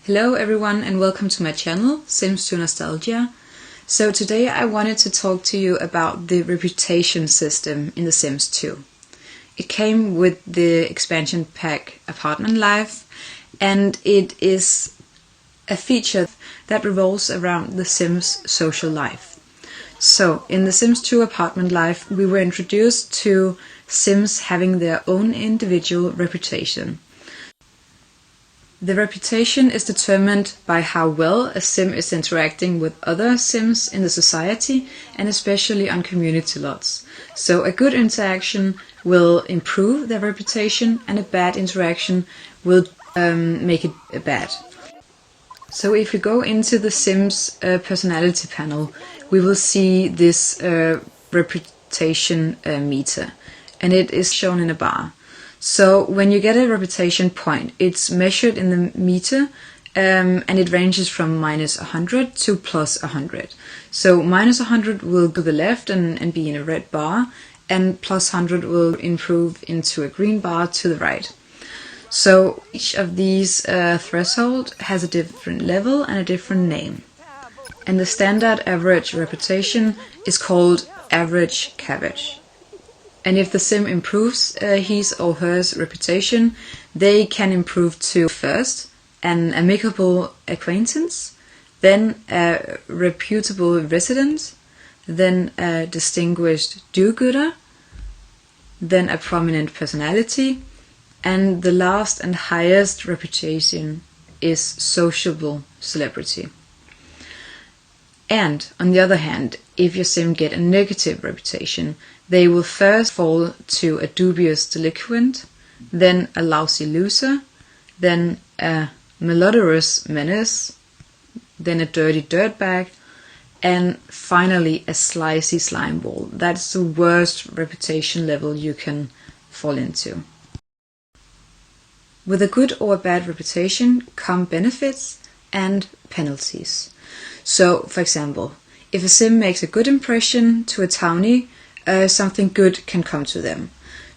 Hello everyone and welcome to my channel, Sims to Nostalgia. So today I wanted to talk to you about the reputation system in The Sims 2. It came with the expansion pack Apartment Life, and it is a feature that revolves around The Sims' social life. So in The Sims 2 Apartment Life we were introduced to Sims having their own individual reputation. The reputation is determined by how well a Sim is interacting with other Sims in the society, and especially on community lots. So a good interaction will improve their reputation, and a bad interaction will make it bad. So if we go into the Sims personality panel, we will see this reputation meter, and it is shown in a bar. So when you get a reputation point, it's measured in the meter, and it ranges from -100 to +100. So -100 will go to the left and be in a red bar, and +100 will improve into a green bar to the right. So each of these threshold has a different level and a different name. And the standard average reputation is called average cabbage. And if the Sim improves his or her reputation, they can improve to first an amicable acquaintance, then a reputable resident, then a distinguished do-gooder, then a prominent personality, and the last and highest reputation is sociable celebrity. And on the other hand, if your Sim get a negative reputation, they will first fall to a dubious delinquent, then a lousy loser, then a malodorous menace, then a dirty dirtbag, and finally a slicey slimeball. That's the worst reputation level you can fall into. With a good or a bad reputation come benefits and penalties. So, for example, if a Sim makes a good impression to a townie, something good can come to them.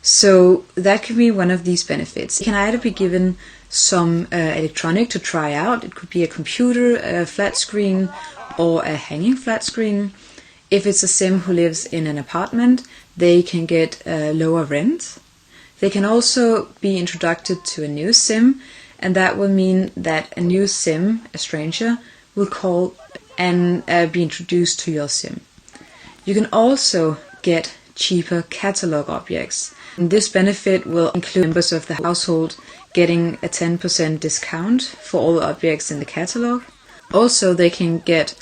So that can be one of these benefits. It can either be given some electronic to try out. It could be a computer, a flat screen, or a hanging flat screen. If it's a Sim who lives in an apartment, they can get lower rent. They can also be introduced to a new Sim, and that will mean that a new Sim, a stranger, will call and be introduced to your Sim. You can also get cheaper catalog objects. And this benefit will include members of the household getting a 10% discount for all the objects in the catalog. Also, they can get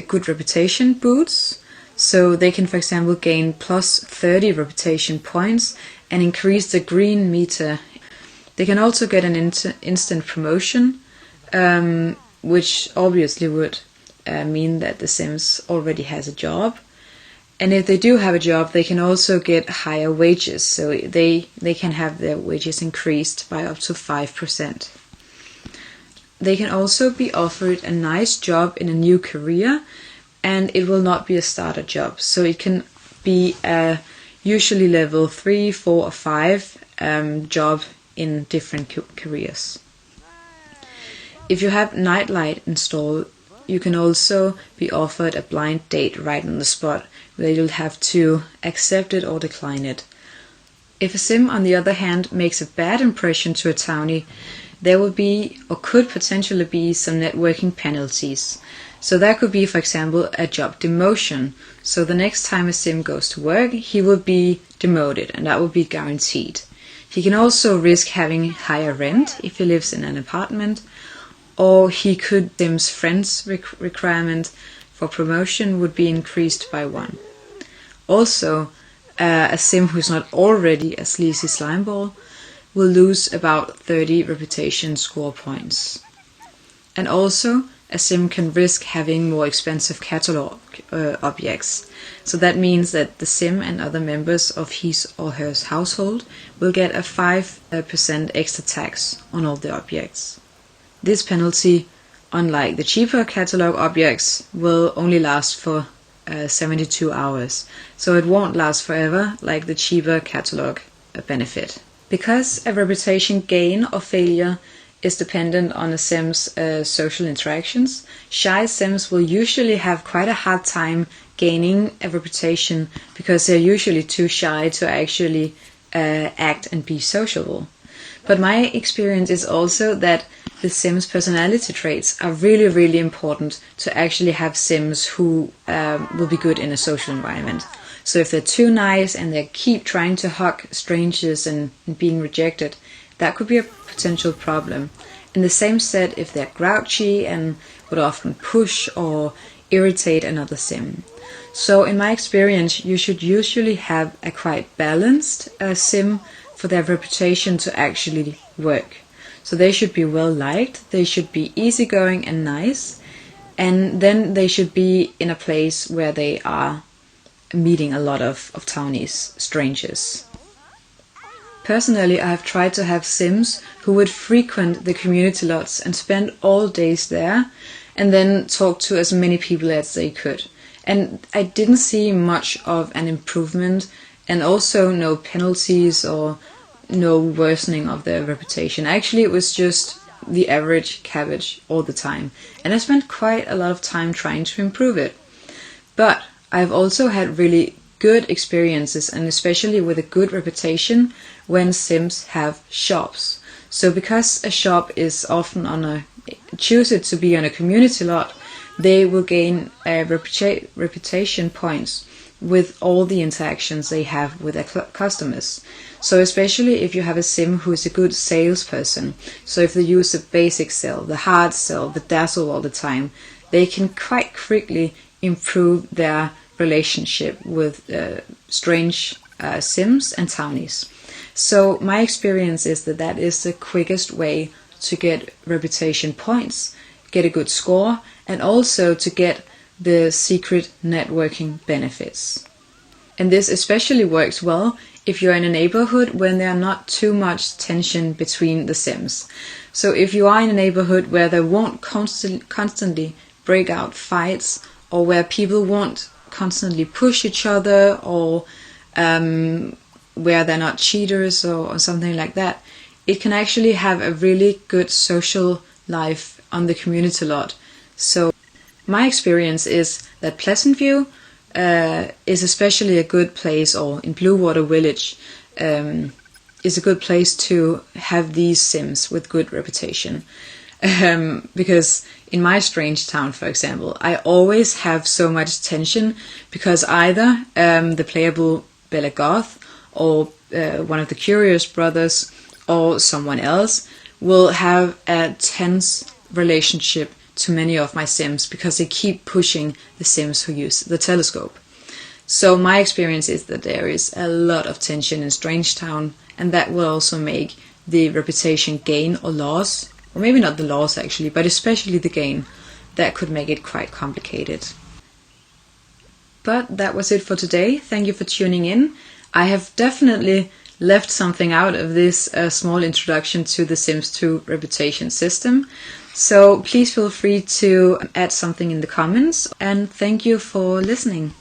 good reputation boosts. So they can, for example, gain +30 reputation points and increase the green meter. They can also get an instant promotion, which obviously would mean that the Sims already has a job. And if they do have a job, they can also get higher wages, so they can have their wages increased by up to 5%. They can also be offered a nice job in a new career, and it will not be a starter job. So it can be a usually level 3, 4 or 5 job in different careers. If you have nightlight installed, you can also be offered a blind date right on the spot, where you'll have to accept it or decline it. If a Sim, on the other hand, makes a bad impression to a townie, there will be, or could potentially be, some networking penalties. So that could be, for example, a job demotion. So the next time a Sim goes to work, he will be demoted, and that will be guaranteed. He can also risk having higher rent if he lives in an apartment, or he could Sim's friends requirement for promotion would be increased by 1. Also, a Sim who's not already a sleazy slimeball will lose about 30 reputation score points. And also, a Sim can risk having more expensive catalog objects. So that means that the Sim and other members of his or her household will get a 5% extra tax on all the objects. This penalty, unlike the cheaper catalog objects, will only last for 72 hours, so it won't last forever like the cheaper catalog benefit. Because a reputation gain or failure is dependent on a sim's social interactions. Shy sims will usually have quite a hard time gaining a reputation because they're usually too shy to actually act and be sociable. But my experience is also that the Sims' personality traits are really, really important to actually have Sims who will be good in a social environment. So if they're too nice and they keep trying to hug strangers and being rejected, that could be a potential problem. And the same said if they're grouchy and would often push or irritate another Sim. So in my experience, you should usually have a quite balanced Sim for their reputation to actually work. So they should be well liked, they should be easygoing and nice, and then they should be in a place where they are meeting a lot of townies, strangers. Personally, I have tried to have Sims who would frequent the community lots and spend all days there, and then talk to as many people as they could. And I didn't see much of an improvement, and also no penalties or no worsening of their reputation. Actually, it was just the average cabbage all the time, and I spent quite a lot of time trying to improve it. But I've also had really good experiences, and especially with a good reputation, when Sims have shops. So because a shop is often choose it to be on a community lot, they will gain reputation points with all the interactions they have with their customers. So especially if you have a Sim who is a good salesperson, so if they use the basic sell, the hard sell, the dazzle all the time, they can quite quickly improve their relationship with strange Sims and townies. So my experience is that is the quickest way to get reputation points, get a good score, and also to get the secret networking benefits. And this especially works well if you're in a neighborhood when there are not too much tension between the Sims. So if you are in a neighborhood where there won't constantly break out fights, or where people won't constantly push each other, or where they're not cheaters or something like that, it can actually have a really good social life on the community lot. So my experience is that Pleasant View is especially a good place, or in Blue Water Village is a good place to have these Sims with good reputation. Because in my strange town, for example, I always have so much tension because either the playable Bella Goth or one of the Curious brothers or someone else will have a tense relationship to many of my Sims because they keep pushing the Sims who use the telescope. So my experience is that there is a lot of tension in Strange Town, and that will also make the reputation gain or loss, or maybe not the loss actually, but especially the gain. That could make it quite complicated. But that was it for today. Thank you for tuning in. I have definitely left something out of this small introduction to the Sims 2 reputation system. So please feel free to add something in the comments, and thank you for listening.